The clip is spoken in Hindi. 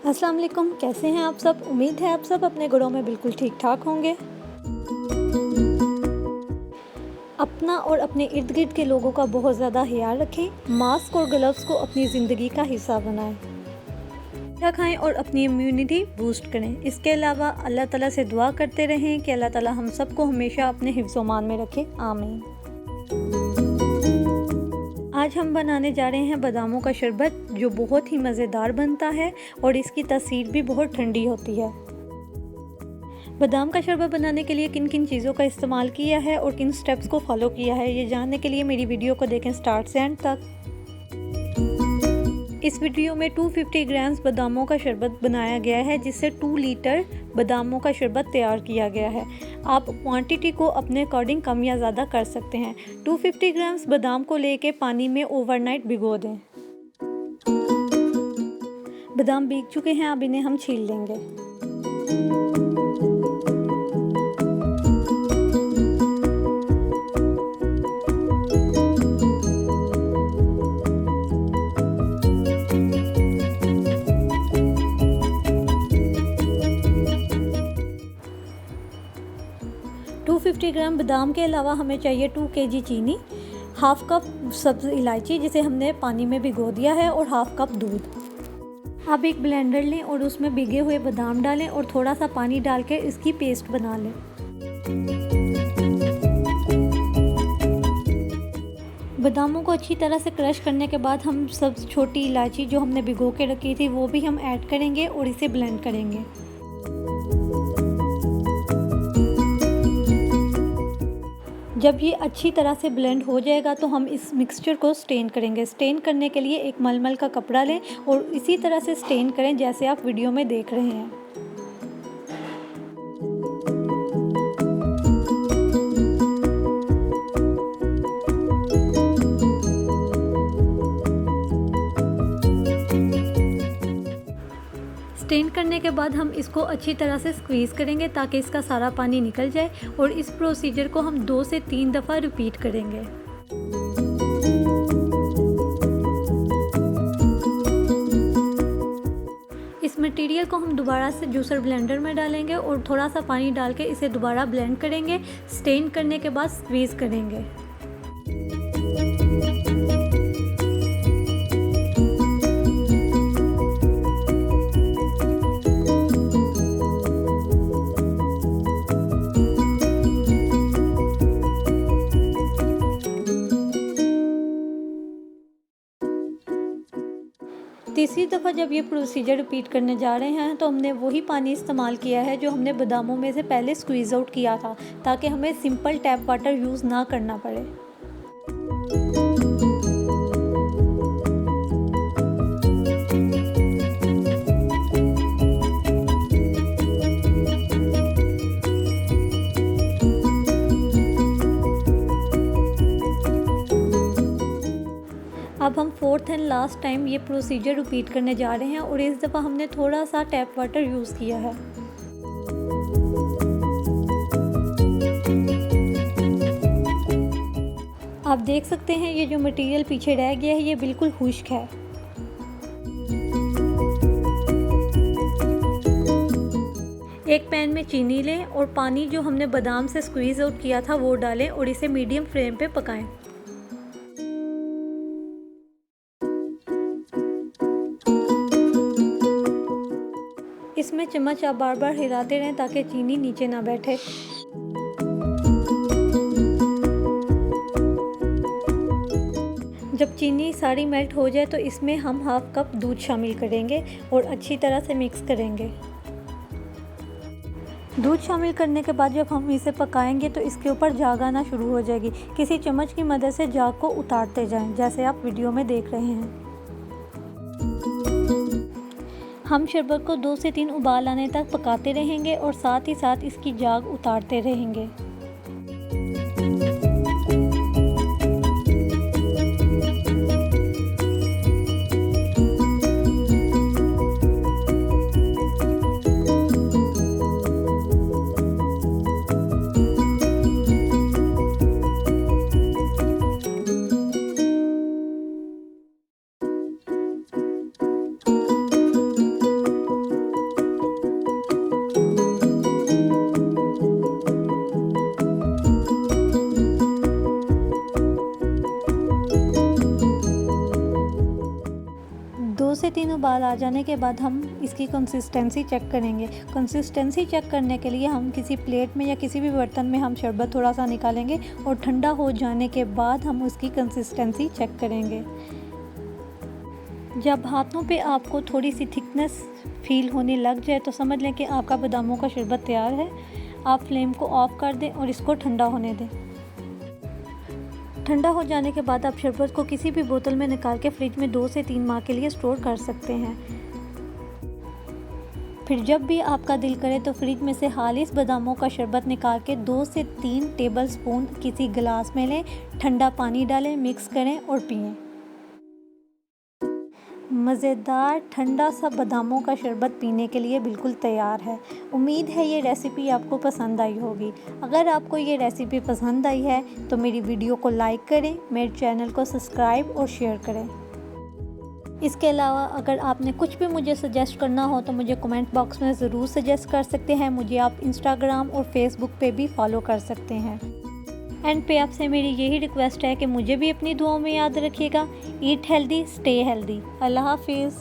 अस्सलाम वालेकुम, कैसे हैं आप सब। उम्मीद है आप सब अपने घरों में बिल्कुल ठीक ठाक होंगे। अपना और अपने इर्द गिर्द के लोगों का बहुत ज़्यादा ख्याल रखें। मास्क और ग्लव्स को अपनी ज़िंदगी का हिस्सा बनाएं। अच्छा खाएं और अपनी इम्यूनिटी बूस्ट करें। इसके अलावा अल्लाह ताला से दुआ करते रहें कि अल्लाह ताला हम सबको हमेशा अपने हिफ्ज़-ओ-मान में रखे। आमीन। आज हम बनाने जा रहे हैं बादामों का शरबत, जो बहुत ही मज़ेदार बनता है और इसकी तासीर भी बहुत ठंडी होती है। बादाम का शरबत बनाने के लिए किन किन चीज़ों का इस्तेमाल किया है और किन स्टेप्स को फॉलो किया है, ये जानने के लिए मेरी वीडियो को देखें स्टार्ट से एंड तक। इस वीडियो में 250 ग्राम्स बादामों का शरबत बनाया गया है, जिससे 2 लीटर बादामों का शरबत तैयार किया गया है। आप क्वांटिटी को अपने अकॉर्डिंग कम या ज़्यादा कर सकते हैं। 250 ग्राम्स बादाम को लेके पानी में ओवरनाइट भिगो दें। बादाम भीग चुके हैं, अब इन्हें हम छील लेंगे। टू 250 ग्राम बादाम के अलावा हमें चाहिए 2 kg चीनी, हाफ कप सब्ज़ इलायची जिसे हमने पानी में भिगो दिया है और हाफ कप दूध। अब एक ब्लेंडर लें और उसमें भिगे हुए बादाम डालें और थोड़ा सा पानी डाल के इसकी पेस्ट बना लें। बादामों को अच्छी तरह से क्रश करने के बाद हम सब छोटी इलायची जो हमने भिगो के रखी थी वो भी हम ऐड करेंगे और इसे ब्लेंड करेंगे। जब ये अच्छी तरह से ब्लेंड हो जाएगा तो हम इस मिक्सचर को स्टेन करेंगे। स्टेन करने के लिए एक मलमल का कपड़ा लें और इसी तरह से स्टेन करें जैसे आप वीडियो में देख रहे हैं। स्टेन करने के बाद हम इसको अच्छी तरह से स्क्वीज़ करेंगे ताकि इसका सारा पानी निकल जाए और इस प्रोसीजर को हम 2 से 3 दफ़ा रिपीट करेंगे। इस मटेरियल को हम दोबारा से जूसर ब्लेंडर में डालेंगे और थोड़ा सा पानी डाल के इसे दोबारा ब्लेंड करेंगे। स्टेन करने के बाद स्क्वीज़ करेंगे। तीसरी दफ़ा जब ये प्रोसीजर रिपीट करने जा रहे हैं तो हमने वही पानी इस्तेमाल किया है जो हमने बादामों में से पहले स्क्वीज़ आउट किया था, ताकि हमें सिंपल टैप वाटर यूज़ ना करना पड़े। अब हम 4th एंड लास्ट टाइम ये प्रोसीजर रिपीट करने जा रहे हैं और इस दफ़ा हमने थोड़ा सा टैप वाटर यूज़ किया है। आप देख सकते हैं ये जो मटेरियल पीछे रह गया है ये बिल्कुल खुश्क है। एक पैन में चीनी लें और पानी जो हमने बादाम से स्क्वीज़ आउट किया था वो डालें और इसे मीडियम फ्लेम पे पकाएं। इसमें चम्मच आप बार बार हिलाते रहें ताकि चीनी नीचे ना बैठे। जब चीनी सारी मेल्ट हो जाए तो इसमें हम हाफ कप दूध शामिल करेंगे और अच्छी तरह से मिक्स करेंगे। दूध शामिल करने के बाद जब हम इसे पकाएंगे तो इसके ऊपर झाग आना शुरू हो जाएगी। किसी चम्मच की मदद से झाग को उतारते जाएं, जैसे आप वीडियो में देख रहे हैं। हम शरबत को 2 से 3 उबाल आने तक पकाते रहेंगे और साथ ही साथ इसकी झाग उतारते रहेंगे। से 3 उबाल आ जाने के बाद हम इसकी कंसिस्टेंसी चेक करेंगे। कंसिस्टेंसी चेक करने के लिए हम किसी प्लेट में या किसी भी बर्तन में हम शरबत थोड़ा सा निकालेंगे और ठंडा हो जाने के बाद हम उसकी कंसिस्टेंसी चेक करेंगे। जब हाथों पे आपको थोड़ी सी थिकनेस फील होने लग जाए तो समझ लें कि आपका बादामों का शरबत तैयार है। आप फ्लेम को ऑफ कर दें और इसको ठंडा होने दें। ठंडा हो जाने के बाद आप शरबत को किसी भी बोतल में निकाल के फ्रिज में 2 से 3 माह के लिए स्टोर कर सकते हैं। फिर जब भी आपका दिल करे तो फ्रिज में से खालिस बादामों का शरबत निकाल के 2 से 3 टेबलस्पून किसी गिलास में लें, ठंडा पानी डालें, मिक्स करें और पिएं। मज़ेदार ठंडा सा बादामों का शरबत पीने के लिए बिल्कुल तैयार है। उम्मीद है ये रेसिपी आपको पसंद आई होगी। अगर आपको ये रेसिपी पसंद आई है तो मेरी वीडियो को लाइक करें, मेरे चैनल को सब्सक्राइब और शेयर करें। इसके अलावा अगर आपने कुछ भी मुझे सजेस्ट करना हो तो मुझे कमेंट बॉक्स में ज़रूर सजेस्ट कर सकते हैं। मुझे आप इंस्टाग्राम और फेसबुक पे भी फॉलो कर सकते हैं। एंड पे आपसे मेरी यही रिक्वेस्ट है कि मुझे भी अपनी दुआओं में याद रखिएगा। Eat healthy, stay healthy. Allah हाफिज़।